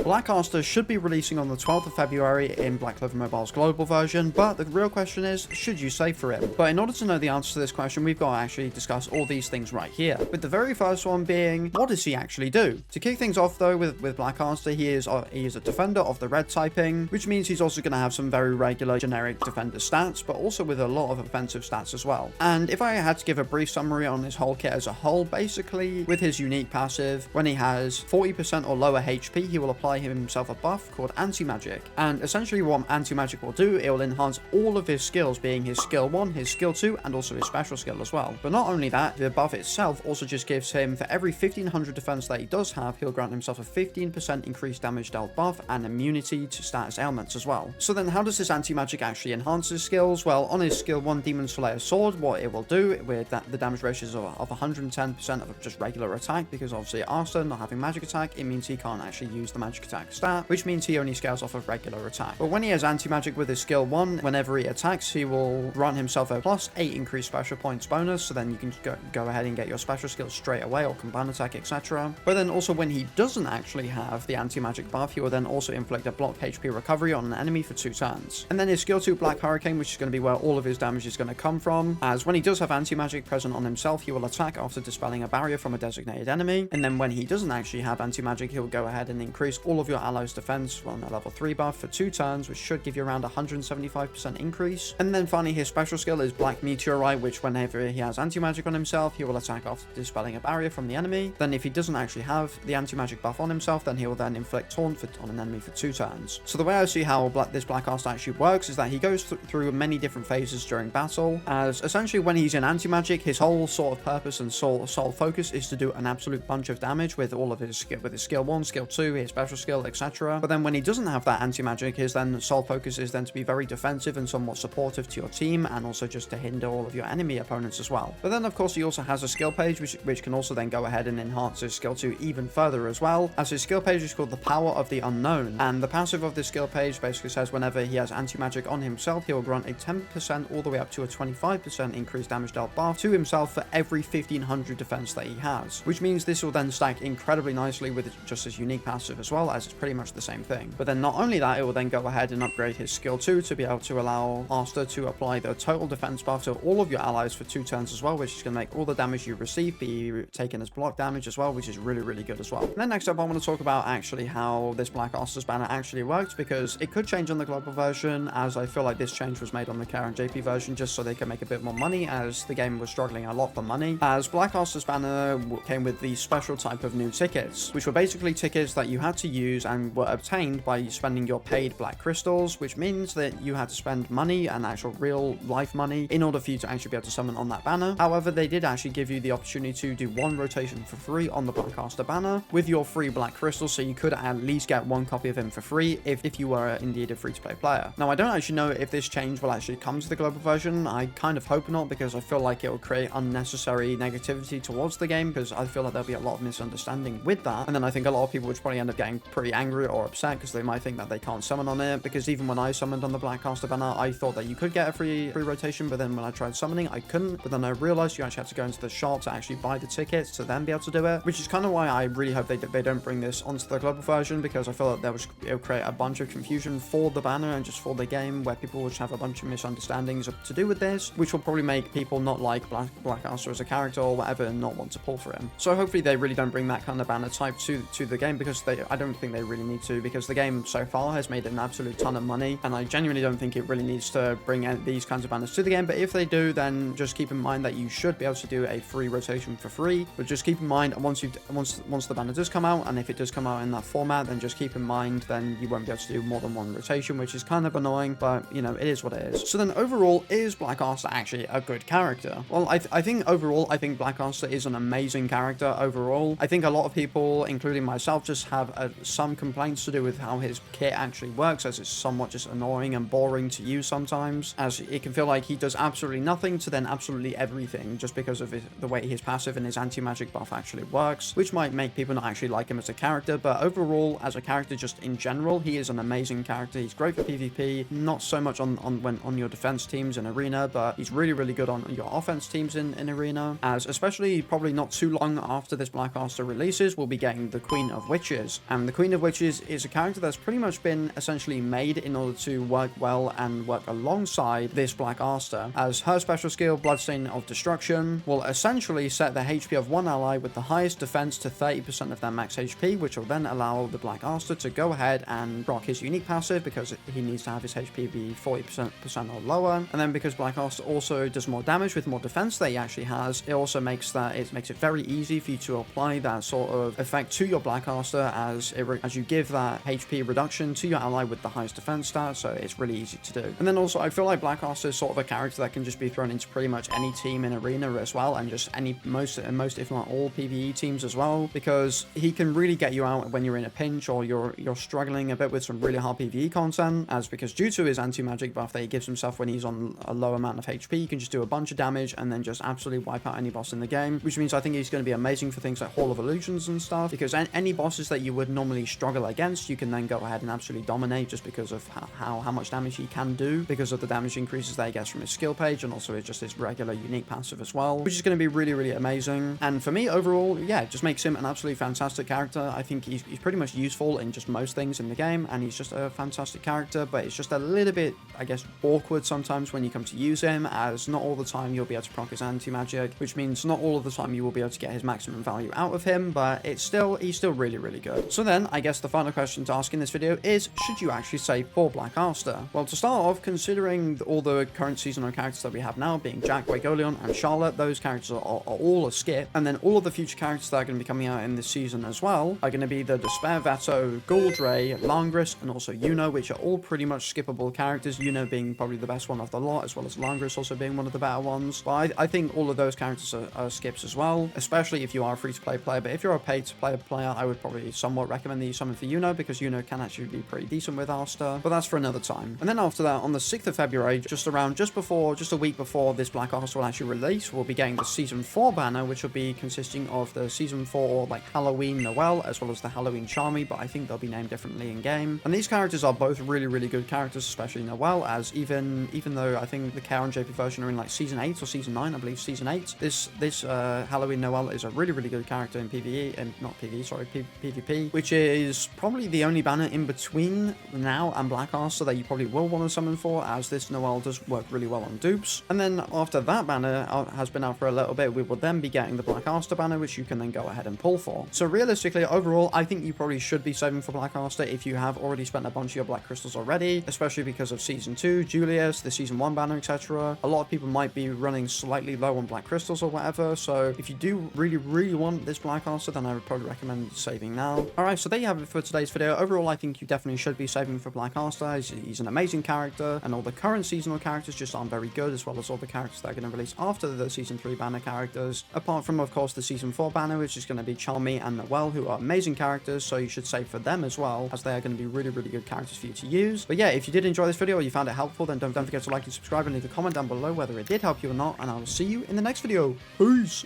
Black Asta should be releasing on the 12th of February in Black Clover Mobile's global version, but the real question is, should you save for it? But in order to know the answer to this question, we've got to actually discuss all these things right here. With the very first one being, what does he actually do? To kick things off though with Black Asta, he is a defender of the red typing, which means he's also going to have some very regular generic defender stats, but also with a lot of offensive stats as well. And if I had to give a brief summary on his whole kit as a whole, basically with his unique passive, when he has 40% or lower HP, he will apply himself a buff called anti-magic. And essentially what anti-magic will do, it will enhance all of his skills, being his skill 1, his skill 2, and also his special skill as well. But not only that, the buff itself also just gives him, for every 1500 defense that he does have, he'll grant himself a 15% increased damage dealt buff and immunity to status ailments as well. So then how does this anti-magic actually enhance his skills? Well, on his skill 1 Demon Slayer Sword, what it will do with the damage ratios of 110% of just regular attack, because obviously Asta not having magic attack, it means he can't actually use the magic attack stat, which means he only scales off of regular attack. But when he has anti-magic with his skill 1, whenever he attacks, he will grant himself a +8 increased special points bonus, so then you can go ahead and get your special skills straight away, or combine attack, etc. But then also when he doesn't actually have the anti-magic buff, he will then also inflict a block HP recovery on an enemy for 2 turns. And then his skill 2 Black Hurricane, which is going to be where all of his damage is going to come from, as when he does have anti-magic present on himself, he will attack after dispelling a barrier from a designated enemy. And then when he doesn't actually have anti-magic, he'll go ahead and increase all of your allies' defense on a level 3 buff for 2 turns, which should give you around 175% increase. And then finally, his special skill is Black Meteorite, which whenever he has anti-magic on himself, he will attack after dispelling a barrier from the enemy. Then if he doesn't actually have the anti-magic buff on himself, then he will then inflict taunt on an enemy for 2 turns. So the way I see how this Black Asta actually works is that he goes through many different phases during battle, as essentially when he's in anti-magic, his whole sort of purpose and sole focus is to do an absolute bunch of damage with all of his skill 1, skill 2, his special skill, etc. But then when he doesn't have that anti-magic, his then sole focus is then to be very defensive and somewhat supportive to your team, and also just to hinder all of your enemy opponents as well. But then of course he also has a skill page which can also then go ahead and enhance his skill 2 even further as well, as his skill page is called the Power of the Unknown. And the passive of this skill page basically says whenever he has anti-magic on himself, he will grant a 10% all the way up to a 25% increased damage dealt buff to himself for every 1500 defense that he has, which means this will then stack incredibly nicely with just his unique passive as well, as it's pretty much the same thing. But then not only that, it will then go ahead and upgrade his skill 2 to be able to allow Asta to apply the total defense buff to all of your allies for 2 turns as well, which is going to make all the damage you receive be taken as block damage as well, which is really, really good as well. And then next up, I want to talk about actually how this Black Asta's banner actually works, because it could change on the global version, as I feel like this change was made on the KR and JP version just so they can make a bit more money, as the game was struggling a lot for money, as Black Asta's banner came with these special type of new tickets, which were basically tickets that you had to use and were obtained by spending your paid black crystals, which means that you had to spend money and actual real life money in order for you to actually be able to summon on that banner. However, they did actually give you the opportunity to do 1 rotation for free on the Black Asta banner with your free black crystals, so you could at least get 1 copy of him for free if you were indeed a free-to-play player. Now, I don't actually know if this change will actually come to the global version. I kind of hope not, because I feel like it will create unnecessary negativity towards the game, because I feel like there'll be a lot of misunderstanding with that, and then I think a lot of people would probably end up getting pretty angry or upset because they might think that they can't summon on it, because even when I summoned on the Black Asta banner, I thought that you could get a free rotation, but then when I tried summoning, I couldn't. But then I realized you actually had to go into the shop to actually buy the tickets to then be able to do it, which is kind of why I really hope they don't bring this onto the global version, because I feel like it'll create a bunch of confusion for the banner and just for the game, where people will just have a bunch of misunderstandings to do with this, which will probably make people not like Black Asta as a character or whatever and not want to pull for him. So hopefully they really don't bring that kind of banner type to the game, because I don't think they really need to, because the game so far has made an absolute ton of money, and I genuinely don't think it really needs to bring out these kinds of banners to the game. But if they do, then just keep in mind that you should be able to do a free rotation for free. But just keep in mind, once the banner does come out, and if it does come out in that format, then just keep in mind then you won't be able to do more than 1 rotation, which is kind of annoying, but you know, it is what it is. So then overall, is Black Asta actually a good character? Well, I think overall, I think Black Asta is an amazing character overall. I think a lot of people, including myself, just have some complaints to do with how his kit actually works, as it's somewhat just annoying and boring to use sometimes, as it can feel like he does absolutely nothing to then absolutely everything, just because of the way his passive and his anti-magic buff actually works, which might make people not actually like him as a character. But overall, as a character just in general, he is an amazing character. He's great for PvP, not so much on your defense teams in Arena, but he's really, really good on your offense teams in Arena, as especially probably not too long after this Black Asta releases, we'll be getting the Queen of Witches. And the Queen of Witches is a character that's pretty much been essentially made in order to work well and work alongside this Black Asta, as her special skill, Bloodstain of Destruction, will essentially set the HP of one ally with the highest defense to 30% of their max HP, which will then allow the Black Asta to go ahead and rock his unique passive because he needs to have his HP be 40% or lower. And then because Black Asta also does more damage with more defense that he actually has, it also makes it very easy for you to apply that sort of effect to your Black Asta as you give that HP reduction to your ally with the highest defense stat, so it's really easy to do. And then also I feel like Black Asta is sort of a character that can just be thrown into pretty much any team in Arena as well, and just most if not all PvE teams as well, because he can really get you out when you're in a pinch or you're struggling a bit with some really hard PvE content, as because due to his anti-magic buff that he gives himself when he's on a low amount of HP, you can just do a bunch of damage and then just absolutely wipe out any boss in the game, which means I think he's going to be amazing for things like Hall of Illusions and stuff, because any bosses that you would normally struggle against, you can then go ahead and absolutely dominate just because of how much damage he can do, because of the damage increases that he gets from his skill page, and also just his regular unique passive as well, which is going to be really, really amazing. And for me, overall, yeah, it just makes him an absolutely fantastic character. I think he's pretty much useful in just most things in the game, and he's just a fantastic character, but it's just a little bit, I guess, awkward sometimes when you come to use him, as not all the time you'll be able to proc his anti-magic, which means not all of the time you will be able to get his maximum value out of him, but he's still really, really good. So then, I guess the final question to ask in this video is, should you actually save for Black Asta? Well, to start off, considering all the current seasonal characters that we have now, being Jack, Wagoleon, and Charlotte, those characters are all a skip, and then all of the future characters that are going to be coming out in this season as well are going to be the Despair Veto, Gauldray, Langris, and also Yuno, which are all pretty much skippable characters, Yuno being probably the best one of the lot, as well as Langris also being one of the better ones. But I think all of those characters are skips as well, especially if you are a free-to-play player. But if you're a pay-to-play player, I would probably somewhat recommend that you summon for Yuno, because Yuno can actually be pretty decent with Asta, but that's for another time. And then after that, on the 6th of February, just a week before this Black Asta will actually release, we'll be getting the Season 4 banner, which will be consisting of the Season 4, like, Halloween Noelle, as well as the Halloween Charmy, but I think they'll be named differently in-game. And these characters are both really, really good characters, especially Noelle, as even though I think the Kara and JP version are in, like, Season 8 or Season 9, I believe Season 8, this Halloween Noelle is a really, really good character in PvE, and not PvE, sorry, PvP, which is probably the only banner in between now and Black Asta that you probably will want to summon for, as this Noelle does work really well on dupes. And then after that banner has been out for a little bit, we will then be getting the Black Asta banner, which you can then go ahead and pull for. So realistically, overall, I think you probably should be saving for Black Asta if you have already spent a bunch of your Black Crystals already, especially because of Season 2, Julius, the Season 1 banner, etc. A lot of people might be running slightly low on Black Crystals or whatever, so if you do really, really want this Black Asta, then I would probably recommend saving now. Alright, so there you have it for today's video. Overall, I think you definitely should be saving for Black Asta. He's an amazing character, and all the current seasonal characters just aren't very good, as well as all the characters that are going to release after the Season 3 banner characters, apart from, of course, the Season 4 banner, which is going to be Charmy and Noelle, who are amazing characters, so you should save for them as well, as they are going to be really, really good characters for you to use. But yeah, if you did enjoy this video or you found it helpful, then don't forget to like and subscribe and leave a comment down below whether it did help you or not, and I will see you in the next video. Peace!